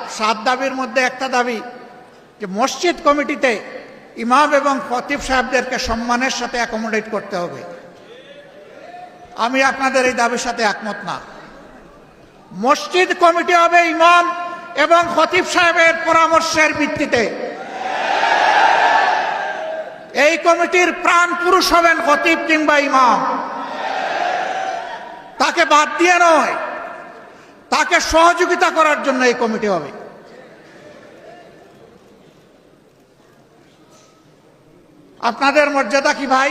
সাত দাবির মধ্যে একটা দাবি যে মসজিদ কমিটিতে ইমাম এবং খতিব সাহেবদেরকে সম্মানের সাথে অ্যাকোমোডেট করতে হবে। আমি আপনাদের এই দাবির সাথে একমত না। মসজিদ কমিটি হবে ইমাম এবং খতিব সাহেবের পরামর্শের ভিত্তিতে। এই কমিটির প্রাণ পুরুষ হবেন খতিব কিংবা ইমাম। তাকে বাদ দিয়ে নয়, তাকে সহযোগিতা করার জন্য এই কমিটি হবে। আপনাদের মর্যাদা কি ভাই?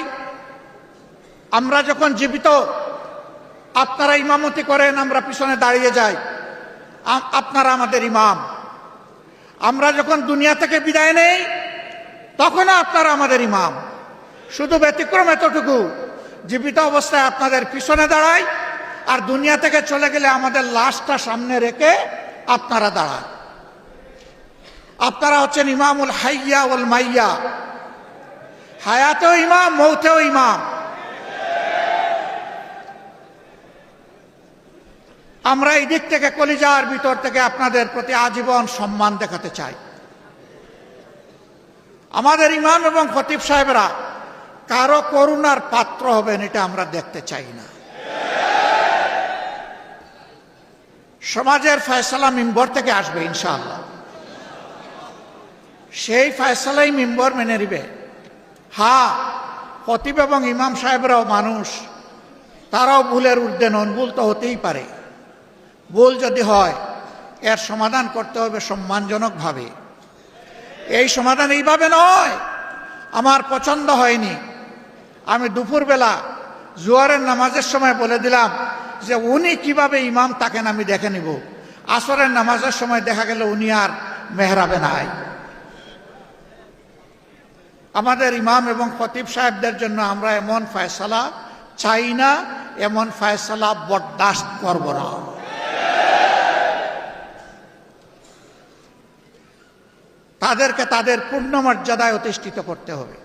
আমরা যখন জীবিত আপনারা ইমামতি করেন, আমরা পিছনে দাঁড়িয়ে যাই, আপনারা আমাদের ইমাম। আমরা যখন দুনিয়া থেকে বিদায় নেই তখনও আপনারা আমাদের ইমাম। শুধু ব্যতিক্রম এতটুকু, জীবিত অবস্থায় আপনাদের পিছনে দাঁড়াই, আর দুনিয়া থেকে চলে গেলে আমাদের লাশটা সামনে রেখে আপনারা দাঁড়ান। আপনারা হচ্ছেন ইমামুল হাইয়া ওয়াল মাইয়া, হায়াতেও ইমাম, মৌতেও ইমাম। আমরা এই দিক থেকে কলিজার ভিতর থেকে আপনাদের প্রতি আজীবন সম্মান দেখাতে চাই। আমাদের ইমাম এবং খতিব সাহেবরা কারো করুণার পাত্র হবেন, এটা আমরা দেখতে চাই না। সমাজের ফয়সালা মিম্বর থেকে আসবে ইনশাআল্লাহ। সেই ফয়সালাই মিম্বর মেনে নিবে। হ্যাঁ, খতিব এবং ইমাম সাহেবরাও মানুষ, তারাও ভুলের ঊর্ধ্বে নন, ভুল তো হতেই পারে। ভুল যদি হয় এর সমাধান করতে হবে সম্মানজনকভাবে। এই সমাধান এইভাবে নয়, আমার পছন্দ হয়নি, আমি দুপুরবেলা জোয়ারের নামাজের সময় বলে দিলাম যে উনি কিভাবে ইমাম থাকেন আমি দেখে নিব। আসরের নামাজের সময় দেখা গেল উনি আর মেহরাবে নাই। আমাদের ইমাম এবং খতিব সাহেবদের জন্য আমরা এমন ফয়সালা চাই না, এমন ফয়সালা বরদাস্ত করব না। তাদেরকে তাদের পূর্ণ মর্যাদায় অধিষ্ঠিত করতে হবে।